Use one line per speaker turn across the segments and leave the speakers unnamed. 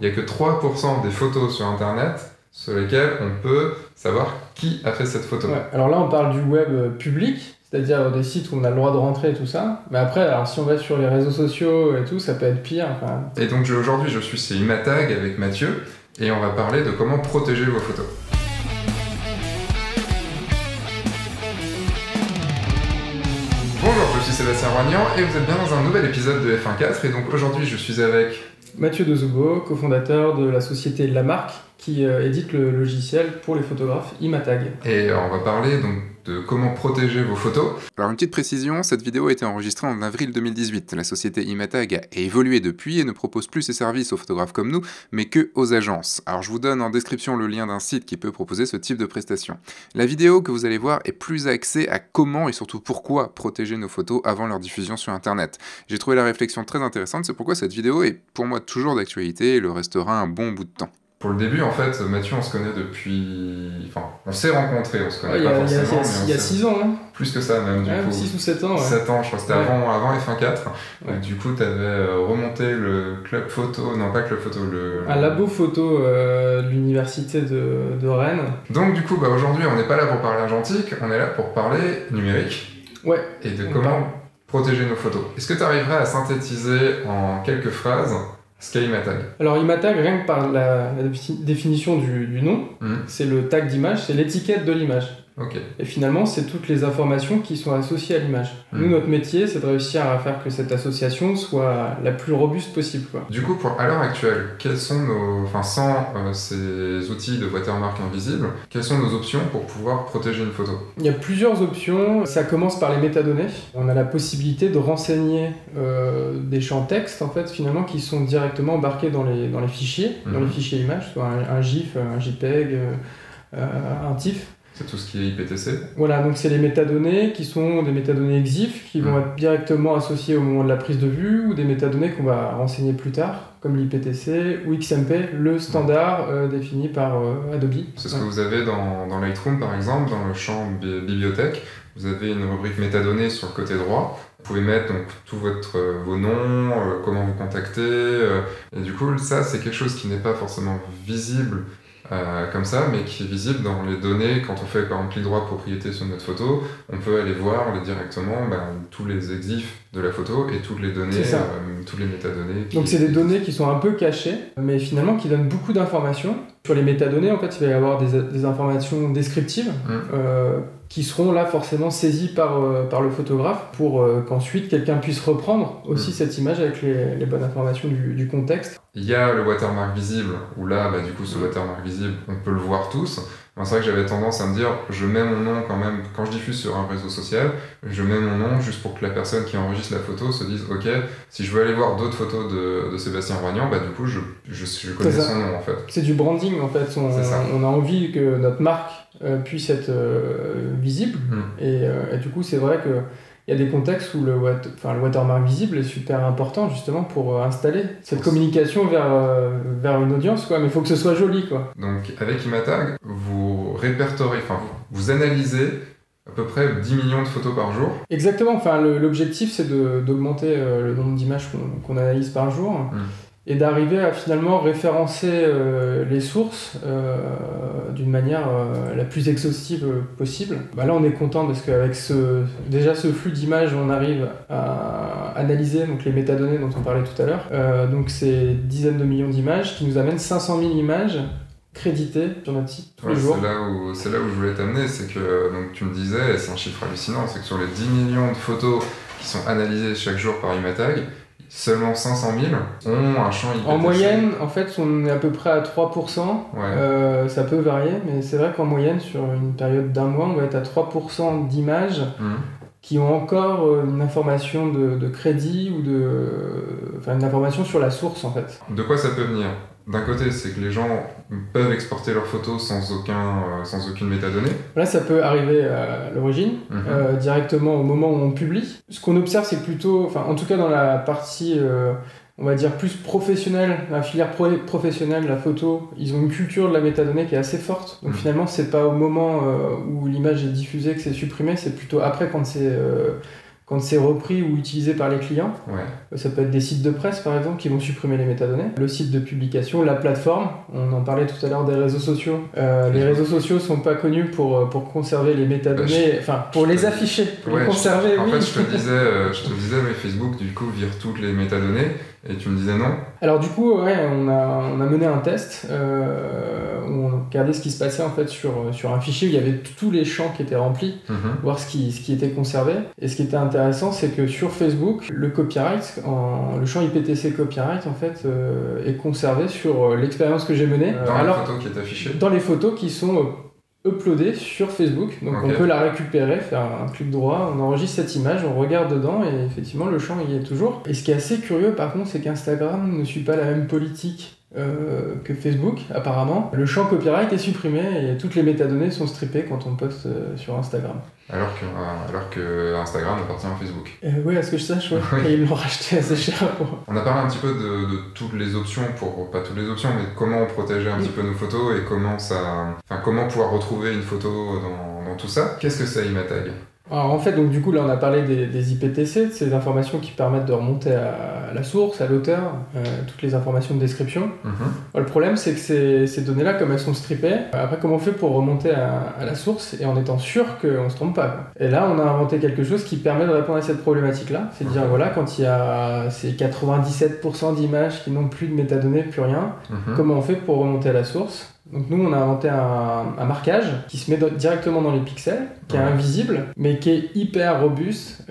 il n'y a que 3% des photos sur Internet sur lesquelles on peut savoir qui a fait cette photo.
Ouais. Alors là, on parle du web public, c'est-à-dire des sites où on a le droit de rentrer et tout ça. Mais après, alors si on va sur les réseaux sociaux et tout, ça peut être pire. Enfin...
Et donc aujourd'hui, je suis chez Imatag avec Mathieu et on va parler de comment protéger vos photos. Bonjour, je suis Sébastien Roignan et vous êtes bien dans un nouvel épisode de F1.4 et donc aujourd'hui je suis avec
Mathieu Dezoubo, cofondateur de la société Lamarque qui édite le logiciel pour les photographes Imatag.
Et on va parler donc de comment protéger vos photos. Alors une petite précision, cette vidéo a été enregistrée en avril 2018. La société Imatag a évolué depuis et ne propose plus ses services aux photographes comme nous, mais que aux agences. Alors je vous donne en description le lien d'un site qui peut proposer ce type de prestation. La vidéo que vous allez voir est plus axée à comment et surtout pourquoi protéger nos photos avant leur diffusion sur Internet. J'ai trouvé la réflexion très intéressante, c'est pourquoi cette vidéo est pour moi toujours d'actualité et le restera un bon bout de temps. Pour le début, en fait, Mathieu, on se connaît depuis... Enfin, on s'est rencontrés, on se connaît pas forcément, mais
il y a 6 ans, hein.
Plus que ça, même, du coup.
6 ou 7 ans, ouais.
7 ans, je crois que c'était avant F1.4.
Ouais.
Du coup, tu avais remonté le club photo... Non, pas club photo,
un labo photo de l'université de Rennes.
Donc, du coup, aujourd'hui, on n'est pas là pour parler argentique, on est là pour parler numérique.
Ouais.
Et de comment protéger nos photos. Est-ce que tu arriverais à synthétiser en quelques phrases ce qu'est Imatag? Alors
Imatag, rien que par la définition du nom, c'est le tag d'image, c'est l'étiquette de l'image.
Okay.
Et finalement, c'est toutes les informations qui sont associées à l'image. Nous, notre métier, c'est de réussir à faire que cette association soit la plus robuste possible, quoi.
Du coup, à l'heure actuelle, quels sont nos... Enfin, sans ces outils de watermark invisibles, quelles sont nos options pour pouvoir protéger une photo?
Il y a plusieurs options. Ça commence par les métadonnées. On a la possibilité de renseigner des champs texte, en fait, finalement, qui sont directement embarqués dans les fichiers, dans les fichiers images, soit un GIF, un JPEG, un TIFF.
C'est tout ce qui est IPTC.
Voilà, donc c'est les métadonnées qui sont des métadonnées EXIF qui vont être directement associées au moment de la prise de vue ou des métadonnées qu'on va renseigner plus tard, comme l'IPTC ou XMP, le standard défini par Adobe.
C'est ce que vous avez dans Lightroom par exemple, dans le champ bibliothèque. Vous avez une rubrique métadonnées sur le côté droit. Vous pouvez mettre donc tous vos noms, comment vous contacter. Et du coup, ça, c'est quelque chose qui n'est pas forcément visible comme ça, mais qui est visible dans les données. Quand on fait par exemple clic droit propriété sur notre photo, on peut aller voir directement tous les exifs de la photo et toutes les données, toutes les métadonnées.
Donc c'est des données qui sont un peu cachées, mais finalement qui donnent beaucoup d'informations. Sur les métadonnées, en fait, il va y avoir des informations descriptives qui seront là forcément saisies par le photographe pour qu'ensuite quelqu'un puisse reprendre aussi cette image avec les bonnes informations du contexte.
Il y a le watermark visible, où là, du coup, ce watermark visible, on peut le voir tous. C'est vrai que j'avais tendance à me dire, je mets mon nom quand même, quand je diffuse sur un réseau social, je mets mon nom juste pour que la personne qui enregistre la photo se dise, ok, si je veux aller voir d'autres photos de Sébastien Roignan, du coup, je connais son nom, en fait.
C'est du branding, en fait. On a envie que notre marque puisse être visible. Et du coup, c'est vrai que il y a des contextes où le watermark visible est super important justement pour installer cette communication vers une audience, quoi. Mais il faut que ce soit joli, quoi.
Donc avec Imatag, vous répertoriez, vous analysez à peu près 10 millions de photos par jour.
Exactement, l'objectif c'est d'augmenter le nombre d'images qu'on analyse par jour. Et d'arriver à finalement référencer les sources d'une manière la plus exhaustive possible. Là, on est content parce qu'avec ce flux d'images, on arrive à analyser donc, les métadonnées dont on parlait tout à l'heure. Donc, ces dizaines de millions d'images qui nous amènent 500 000 images créditées sur notre site tous les jours.
C'est là où je voulais t'amener, c'est que donc, tu me disais, et c'est un chiffre hallucinant, c'est que sur les 10 millions de photos qui sont analysées chaque jour par Imatag, seulement 500 000 ont un champ IPTC.
En moyenne, en fait, on est à peu près à 3%. Ça peut varier, mais c'est vrai qu'en moyenne, sur une période d'un mois, on va être à 3% d'images qui ont encore une information de crédit ou une information sur la source, en fait.
De quoi ça peut venir ? D'un côté, c'est que les gens peuvent exporter leurs photos sans aucune métadonnée.
Là, ça peut arriver à l'origine, directement au moment où on publie. Ce qu'on observe, c'est plutôt, en tout cas dans la partie, on va dire, plus professionnelle, la filière professionnelle, la photo, ils ont une culture de la métadonnée qui est assez forte. Donc finalement, c'est pas au moment où l'image est diffusée que c'est supprimé, c'est plutôt après quand quand c'est repris ou utilisé par les clients. Ça peut être des sites de presse par exemple qui vont supprimer les métadonnées, le site de publication, la plateforme, on en parlait tout à l'heure des réseaux sociaux. Les réseaux sociaux sont pas connus pour conserver les métadonnées, pour les afficher, pour les conserver.
En fait, je te disais, mais Facebook du coup vire toutes les métadonnées et tu me disais non.
Alors du coup, on a mené un test où on regardait ce qui se passait en fait sur un fichier où il y avait tous les champs qui étaient remplis, voir ce qui était conservé. Et ce qui était intéressant, c'est que sur Facebook, le copyright, le champ IPTC copyright en fait est conservé sur l'expérience que j'ai menée.
Dans les photos qui est affichée.
Dans les photos qui sont uploadées sur Facebook, donc on peut la récupérer, faire un clic droit, on enregistre cette image, on regarde dedans et effectivement le champ y est toujours. Et ce qui est assez curieux par contre, c'est qu'Instagram ne suit pas la même politique que Facebook apparemment. Le champ copyright est supprimé et toutes les métadonnées sont strippées quand on poste sur Instagram.
Alors que Instagram appartient à Facebook.
Oui, à ce que je sache, et ils l'ont racheté assez cher.
On a parlé un petit peu de toutes les options, pas toutes les options, mais comment protéger un petit peu nos photos et comment pouvoir retrouver une photo dans tout ça. Qu'est-ce que c'est Imatag ?
Alors en fait, donc du coup là on a parlé des IPTC, de ces informations qui permettent de remonter à la source, à l'auteur, toutes les informations de description. Le problème c'est que ces données-là, comme elles sont strippées, après comment on fait pour remonter à la source et en étant sûr qu'on ne se trompe pas. Et là on a inventé quelque chose qui permet de répondre à cette problématique-là, c'est de dire voilà, quand il y a ces 97% d'images qui n'ont plus de métadonnées, plus rien, comment on fait pour remonter à la source ? Donc nous on a inventé un marquage qui se met directement dans les pixels, qui est invisible, mais qui est hyper robuste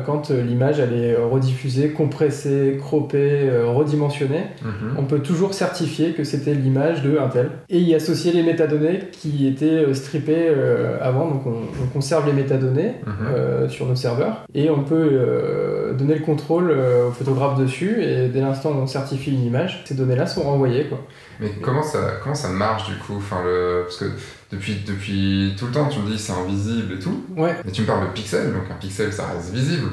quand l'image elle est rediffusée, compressée, croppée, redimensionnée. On peut toujours certifier que c'était l'image de un tel. Et y associer les métadonnées qui étaient strippées avant, donc on conserve les métadonnées sur nos serveurs et on peut donner le contrôle au photographe dessus et dès l'instant où on certifie une image, ces données-là sont renvoyées, quoi.
Mais comment ça marche du coup, parce que depuis tout le temps tu me dis c'est invisible et tout, mais tu me parles de pixels, donc un pixel ça reste visible.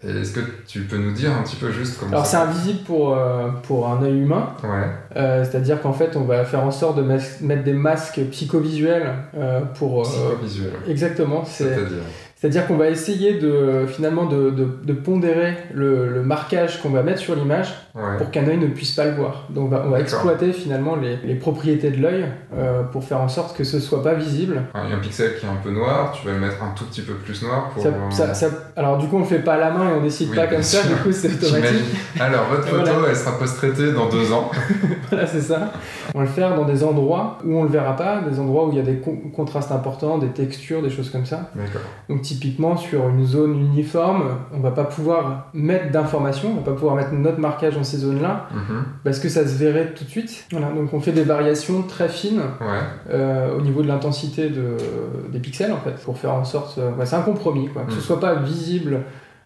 Et est-ce que tu peux nous dire un petit peu juste comment
Alors c'est invisible pour un œil humain, c'est-à-dire qu'en fait on va faire en sorte de mettre des masques psychovisuels pour...
Psychovisuels.
Exactement, c'est-à-dire qu'on va essayer de pondérer le marquage qu'on va mettre sur l'image pour qu'un œil ne puisse pas le voir. Donc on va exploiter finalement les propriétés de l'œil pour faire en sorte que ce soit pas visible.
Il y a un pixel qui est un peu noir, tu vas le mettre un tout petit peu plus noir pour...
Alors du coup on le fait pas à la main et on décide pas comme ça, du coup c'est automatique.
Alors votre photo elle sera post-traitée dans 2 ans.
Voilà, c'est ça. On va le faire dans des endroits où on le verra pas, des endroits où il y a des contrastes importants, des textures, des choses comme ça. Donc typiquement sur une zone uniforme, on va pas pouvoir mettre d'informations, on va pas pouvoir mettre notre marquage dans ces zones-là, parce que ça se verrait tout de suite. Voilà, donc on fait des variations très fines au niveau de l'intensité des pixels en fait, pour faire en sorte, c'est un compromis, quoi, que ce soit pas visible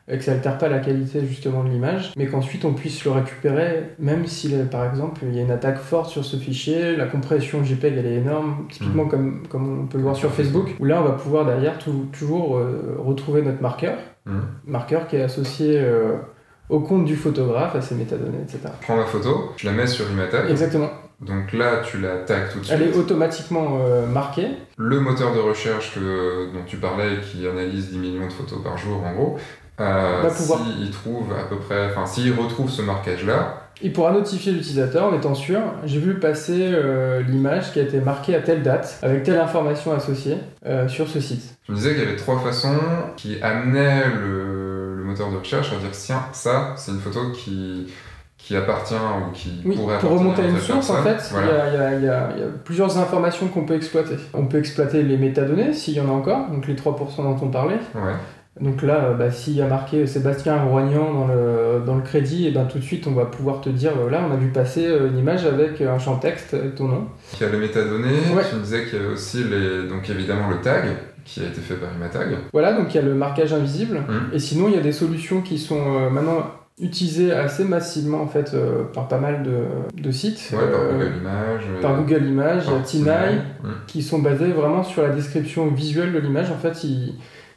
et que ça altère pas la qualité justement de l'image, mais qu'ensuite on puisse le récupérer, même si par exemple il y a une attaque forte sur ce fichier, la compression JPEG elle est énorme, typiquement comme on peut le voir sur Facebook, où là on va pouvoir derrière toujours retrouver notre marqueur qui est associé au compte du photographe, à ses métadonnées, etc.
Je prends ma photo, je la mets sur Imatag.
Exactement.
Donc là, tu la tags tout de suite.
Elle est automatiquement marquée.
Le moteur de recherche dont tu parlais, qui analyse 10 millions de photos par jour en gros, s'il trouve à peu près, s'il retrouve ce marquage-là,
il pourra notifier l'utilisateur en étant sûr, j'ai vu passer l'image qui a été marquée à telle date, avec telle information associée sur ce site.
Tu me disais qu'il y avait 3 façons qui amenaient le moteur de recherche à dire tiens, ça, c'est une photo qui appartient ou qui pourrait appartenir
pour remonter à une source,
personne.
en fait, il y a plusieurs informations qu'on peut exploiter. On peut exploiter les métadonnées, s'il y en a encore, donc les 3% dont on parlait. Donc là, s'il y a marqué Sébastien Roignan dans le crédit, et tout de suite on va pouvoir te dire, là on a vu passer une image avec un champ texte avec ton nom.
Il y a les métadonnées, tu me disais qu'il y avait aussi donc évidemment le tag qui a été fait par Imatag.
Voilà, donc il y a le marquage invisible, et sinon il y a des solutions qui sont maintenant utilisées assez massivement en fait par pas mal de sites.
Par Google Images.
Il y a Tinai, qui sont basés vraiment sur la description visuelle de l'image. En fait,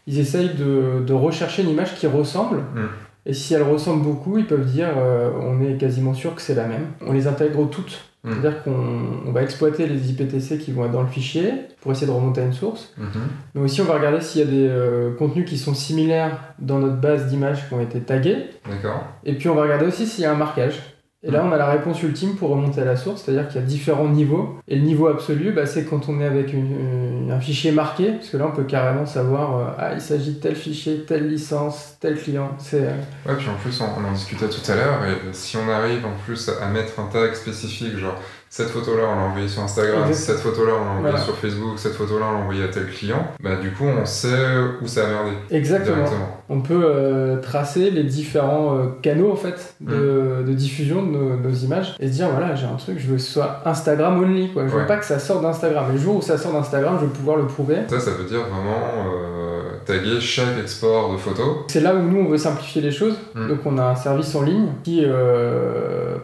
ils essayent de rechercher une image qui ressemble, et si elle ressemble beaucoup, ils peuvent dire on est quasiment sûr que c'est la même. On les intègre toutes C'est-à-dire qu'on va exploiter les IPTC qui vont être dans le fichier pour essayer de remonter à une source. Mais aussi, on va regarder s'il y a des contenus qui sont similaires dans notre base d'images qui ont été tagués.
D'accord.
Et puis, on va regarder aussi s'il y a un marquage. Et là, on a la réponse ultime pour remonter à la source, c'est-à-dire qu'il y a différents niveaux. Et le niveau absolu, c'est quand on est avec un fichier marqué, parce que là, on peut carrément savoir il s'agit de tel fichier, telle licence, tel client.
Ouais, puis en plus, on en discutait tout à l'heure, et si on arrive en plus à mettre un tag spécifique, genre cette photo-là, on l'a envoyée sur Instagram, cette photo-là, on l'a envoyée sur Facebook, cette photo-là, on l'a envoyée à tel client, du coup, on sait où ça a merdé.
Exactement. On peut tracer les différents canaux en fait de diffusion de nos images et se dire voilà, j'ai un truc, je veux que ce soit Instagram only, quoi. Je veux pas que ça sorte d'Instagram. Le jour où ça sort d'Instagram, je veux pouvoir le prouver.
Ça veut dire vraiment taguer chaque export de photos.
C'est là où nous on veut simplifier les choses. Donc on a un service en ligne qui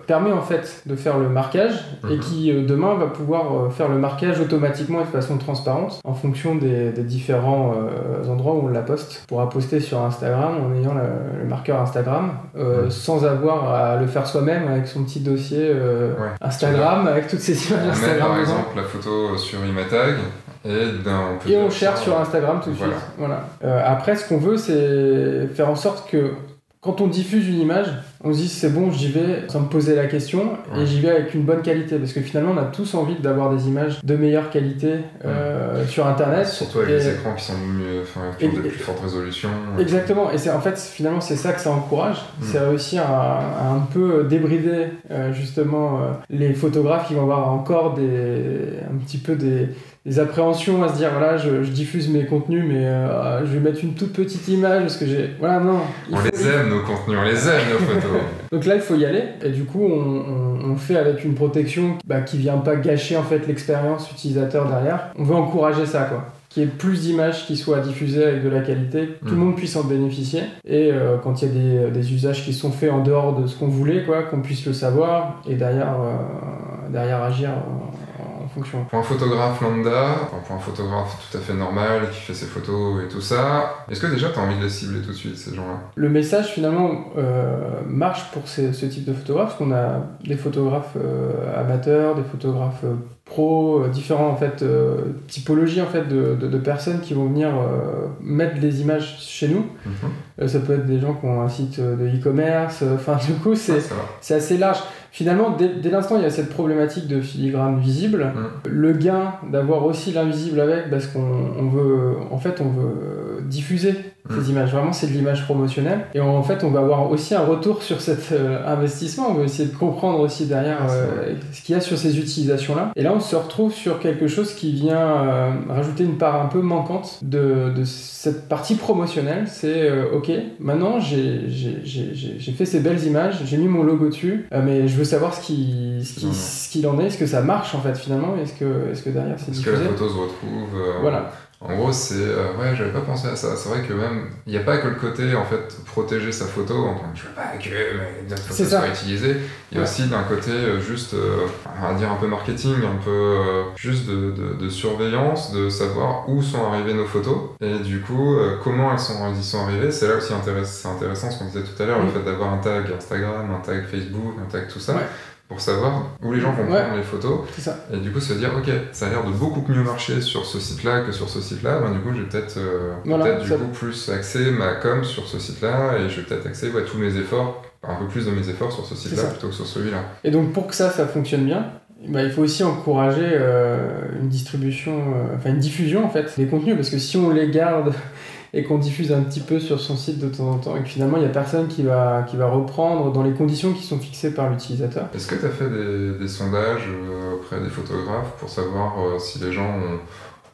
permet en fait de faire le marquage et qui demain va pouvoir faire le marquage automatiquement et de façon transparente en fonction des différents endroits où on la poste. On pourra poster sur Instagram en ayant le marqueur Instagram sans avoir à le faire soi-même avec son petit dossier Instagram avec toutes ces images Instagram.
Par exemple la photo sur Imatag
et on cherche sur Instagram tout de suite. Voilà. Après, ce qu'on veut, c'est faire en sorte que quand on diffuse une image, on se dit c'est bon, j'y vais sans me poser la question et j'y vais avec une bonne qualité parce que finalement on a tous envie d'avoir des images de meilleure qualité sur internet.
Surtout avec des écrans qui sont mieux, qui ont de plus fortes résolutions.
Exactement, et finalement c'est ça que ça encourage, c'est réussir à un peu débrider justement les photographes qui vont avoir encore un petit peu des appréhensions à se dire voilà je diffuse mes contenus mais je vais mettre une toute petite image parce que j'ai voilà non
les aime nos contenus, on les aime nos photos.
Donc là il faut y aller et du coup on fait avec une protection qui vient pas gâcher en fait l'expérience utilisateur derrière. On veut encourager ça quoi, qu'il y ait plus d'images qui soient diffusées avec de la qualité, que tout le monde puisse en bénéficier et quand il y a des usages qui sont faits en dehors de ce qu'on voulait quoi, qu'on puisse le savoir et derrière agir fonction.
Pour un photographe lambda, pour un photographe tout à fait normal qui fait ses photos et tout ça, est-ce que déjà tu as envie de les cibler tout de suite ces gens-là ?
Le message finalement marche pour ce type de photographe parce qu'on a des photographes amateurs, des photographes pros, différents en fait typologies en fait de personnes qui vont venir mettre des images chez nous. Ça peut être des gens qui ont un site de e-commerce, du coup c'est assez large. Finalement, dès l'instant, il y a cette problématique de filigrane visible. Le gain d'avoir aussi l'invisible avec, parce qu'on veut diffuser ces images. Vraiment, c'est de l'image promotionnelle. Et en fait, on va avoir aussi un retour sur cet investissement. On va essayer de comprendre aussi derrière ce qu'il y a sur ces utilisations-là. Et là, on se retrouve sur quelque chose qui vient rajouter une part un peu manquante de cette partie promotionnelle. C'est ok, maintenant j'ai fait ces belles images, j'ai mis mon logo dessus, mais je veux savoir ce qu'il en est, est-ce que ça marche en fait finalement, est-ce que derrière c'est diffusé.
Est-ce que la photo se retrouve
voilà.
En gros, c'est j'avais pas pensé à ça. C'est vrai que même il n'y a pas que le côté en fait protéger sa photo. Je veux pas que notre photo soit utilisée. Il y a aussi d'un côté juste on va dire un peu marketing, un peu juste de surveillance, de savoir où sont arrivées nos photos et du coup comment elles y sont arrivées. C'est là aussi c'est intéressant ce qu'on disait tout à l'heure, le fait d'avoir un tag Instagram, un tag Facebook, un tag tout ça. Pour savoir où les gens vont prendre les photos et du coup se dire ok, ça a l'air de beaucoup mieux marcher sur ce site-là que sur ce site-là, du coup je vais peut-être plus axer ma com sur ce site-là et je vais peut-être axer tous mes efforts, un peu plus de mes efforts sur ce site-là plutôt que sur celui-là.
Et donc pour que ça fonctionne bien, il faut aussi encourager une distribution, une diffusion en fait des contenus, parce que si on les garde et qu'on diffuse un petit peu sur son site de temps en temps et que finalement il n'y a personne qui va reprendre dans les conditions qui sont fixées par l'utilisateur.
Est-ce que tu as fait des sondages auprès des photographes pour savoir si les gens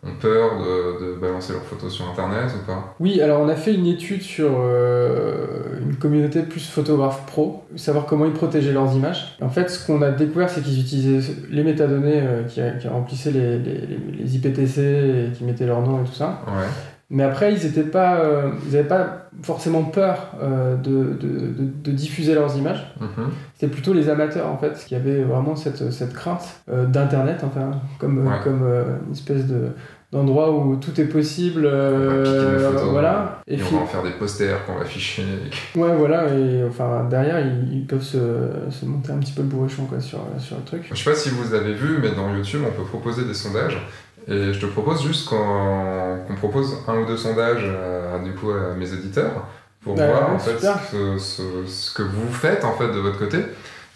ont peur de balancer leurs photos sur internet ou pas ?
Oui, alors on a fait une étude sur une communauté plus photographes pro, savoir comment ils protégeaient leurs images. Et en fait, ce qu'on a découvert, c'est qu'ils utilisaient les métadonnées qui remplissaient les IPTC et qui mettaient leur nom et tout ça.
Ouais.
Mais après, ils n'avaient pas forcément peur de diffuser leurs images. C'était plutôt les amateurs, en fait, qui avaient vraiment cette crainte d'Internet, comme une espèce d'endroits où tout est possible. Voilà.
Et on va en faire des posters qu'on va afficher.
Ouais, voilà. Et enfin, derrière, ils peuvent se monter un petit peu le bourrichon quoi, sur le truc.
Je sais pas si vous avez vu, mais dans YouTube, on peut proposer des sondages. Et je te propose juste qu'on propose 1 ou 2 sondages du coup, à mes auditeurs pour voir en fait, ce que vous faites en fait, de votre côté.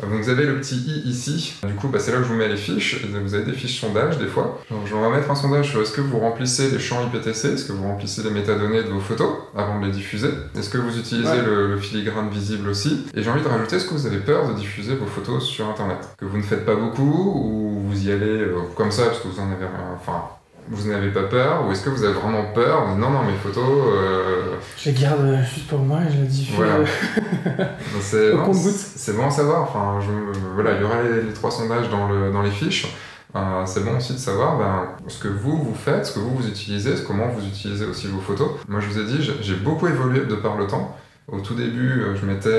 Vous avez le petit i ici, du coup c'est là où je vous mets les fiches, vous avez des fiches sondage des fois. Donc, je vais remettre un sondage sur est-ce que vous remplissez les champs IPTC, est-ce que vous remplissez les métadonnées de vos photos avant de les diffuser, est-ce que vous utilisez le filigrane visible aussi, et j'ai envie de rajouter, est-ce que vous avez peur de diffuser vos photos sur internet, que vous ne faites pas beaucoup, ou vous y allez comme ça parce que vous en avez rien, enfin... Vous n'avez pas peur, ou est-ce que vous avez vraiment peur? Non, mes photos...
Je les garde juste pour moi et je les diffuse
voilà.
au compte-gouttes.
C'est bon à savoir, enfin, voilà, il y aura les 3 sondages dans les fiches. C'est bon aussi de savoir ce que vous faites, ce que vous utilisez, comment vous utilisez aussi vos photos. Moi je vous ai dit, j'ai beaucoup évolué de par le temps. Au tout début, je mettais...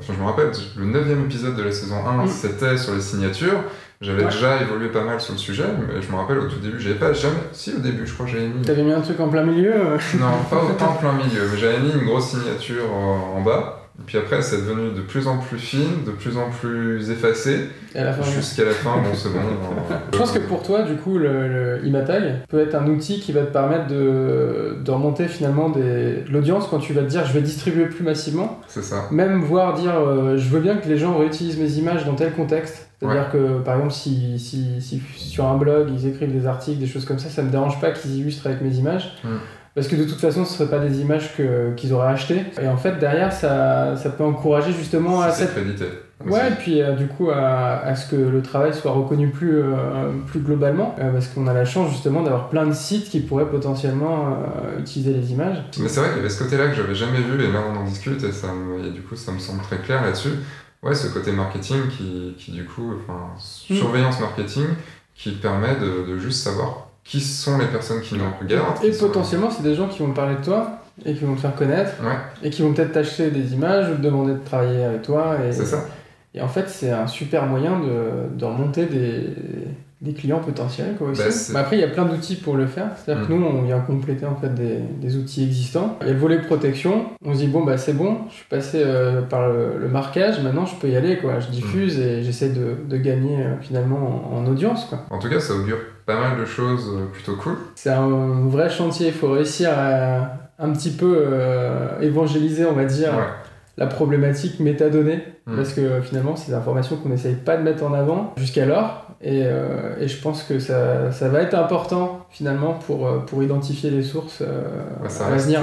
je me rappelle, le 9e épisode de la saison 1, c'était sur les signatures. J'avais déjà évolué pas mal sur le sujet, mais je me rappelle au tout début, j'avais pas jamais... Si, au début, je crois que j'avais mis...
T'avais mis un truc en plein milieu
Non, pas autant en plein milieu, mais j'avais mis une grosse signature en bas. Et puis après, c'est devenu de plus en plus fine, de plus en plus effacé. Jusqu'à la fin, bon, c'est bon.
Je pense que pour toi, du coup, le Imatag peut être un outil qui va te permettre de remonter finalement de l'audience quand tu vas te dire je vais distribuer plus massivement.
C'est ça.
Même voir dire je veux bien que les gens réutilisent mes images dans tel contexte. C'est-à-dire que, par exemple, si sur un blog, ils écrivent des articles, des choses comme ça me dérange pas qu'ils illustrent avec mes images. Parce que de toute façon, ce ne seraient pas des images qu'ils auraient achetées. Et en fait, derrière, ça peut encourager justement à cette...
crédité.
Ouais, et puis du coup, à ce que le travail soit reconnu plus globalement. Parce qu'on a la chance justement d'avoir plein de sites qui pourraient potentiellement utiliser les images.
Mais c'est vrai qu'il y avait ce côté-là que j'avais jamais vu, et là on en discute, et du coup, ça me semble très clair là-dessus. Ouais, ce côté marketing qui du coup, surveillance marketing, qui permet de juste savoir qui sont les personnes qui nous regardent.
Et potentiellement, c'est des gens qui vont te parler de toi et qui vont te faire connaître et qui vont peut-être t'acheter des images ou te demander de travailler avec toi.
C'est ça.
Et en fait, c'est un super moyen de remonter des clients potentiels quoi, aussi. Mais après, il y a plein d'outils pour le faire. C'est-à-dire que nous, on vient compléter en fait des outils existants. Il y a le volet protection. On se dit, bon, c'est bon, je suis passé par le marquage, maintenant je peux y aller. Quoi. Je diffuse et j'essaie de gagner finalement en audience. Quoi.
En tout cas, ça augure pas mal de choses plutôt cool.
C'est un vrai chantier. Il faut réussir à un petit peu évangéliser, on va dire, la problématique métadonnée. Parce que finalement, c'est des informations qu'on n'essaye pas de mettre en avant jusqu'alors. Et je pense que ça va être important finalement pour identifier les sources à l'avenir.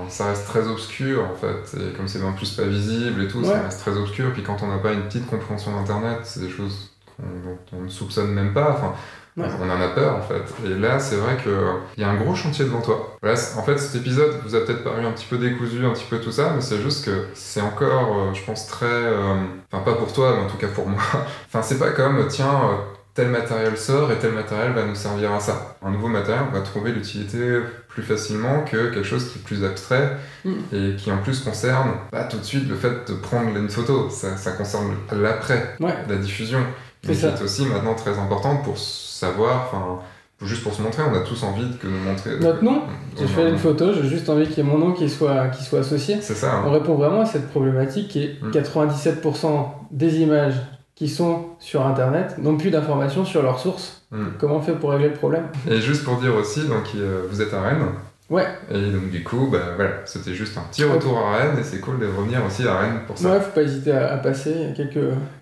Ça reste très obscur en fait, et comme c'est en plus pas visible et tout, ça reste très obscur. Puis quand on n'a pas une petite compréhension d'internet, c'est des choses dont on ne soupçonne même pas. Enfin, on en a peur en fait. Et là, c'est vrai qu'il y a un gros chantier devant toi. Voilà, en fait, cet épisode vous a peut-être paru un petit peu décousu, un petit peu tout ça, mais c'est juste que c'est encore, je pense, très... Enfin, pas pour toi, mais en tout cas pour moi. Enfin, c'est pas comme, tiens... tel matériel sort et tel matériel va nous servir à ça. Un nouveau matériel, on va trouver l'utilité plus facilement que quelque chose qui est plus abstrait et qui en plus concerne tout de suite le fait de prendre une photo. Ça concerne l'après, la diffusion. Mais c'est aussi maintenant très important pour savoir, juste pour se montrer, on a tous envie de nous montrer.
Notre nom, j'ai fait une photo, j'ai juste envie qu'il y ait mon nom qui soit associé.
C'est ça. Hein.
On répond vraiment à cette problématique qui est 97% des images qui sont sur internet n'ont plus d'informations sur leurs sources. Comment on fait pour régler le problème? Et
juste pour dire aussi, donc vous êtes à Rennes.
Ouais.
Et donc du coup, voilà, c'était juste un petit retour à Rennes et c'est cool de revenir aussi à Rennes pour ça.
Ouais, faut pas hésiter à passer, il y a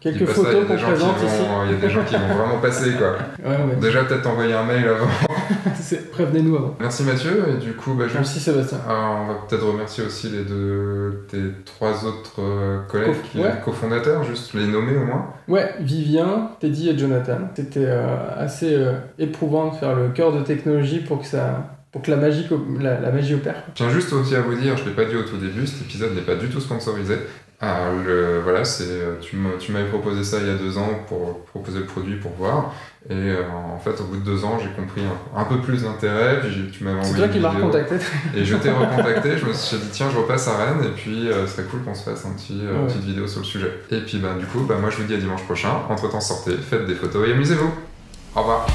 quelques photos qu'on présente ici.
Il y a des gens qui vont vraiment passer quoi. Déjà peut-être t'envoyer un mail avant.
Prévenez-nous avant.
Merci Mathieu, et du coup
merci Sébastien.
On va peut-être remercier aussi tes 3 autres collègues, cofondateurs, juste les nommer au moins.
Ouais, Vivien, Teddy et Jonathan. C'était assez éprouvant de faire le cœur de technologie pour que la magie opère.
Je tiens juste aussi à vous dire, je ne l'ai pas dit au tout début, cet épisode n'est pas du tout sponsorisé. Voilà, tu m'avais proposé ça il y a 2 ans pour proposer le produit pour voir. Et en fait, au bout de 2 ans, j'ai compris un peu plus d'intérêt. Puis tu m'avais envoyé.
C'est toi qui m'as recontacté.
Et je t'ai recontacté. Je me suis dit, tiens, je repasse à Rennes. Et puis, ce serait cool qu'on se fasse une petite vidéo sur le sujet. Et puis, du coup, moi, je vous dis à dimanche prochain. Entre-temps, sortez, faites des photos et amusez-vous. Au revoir.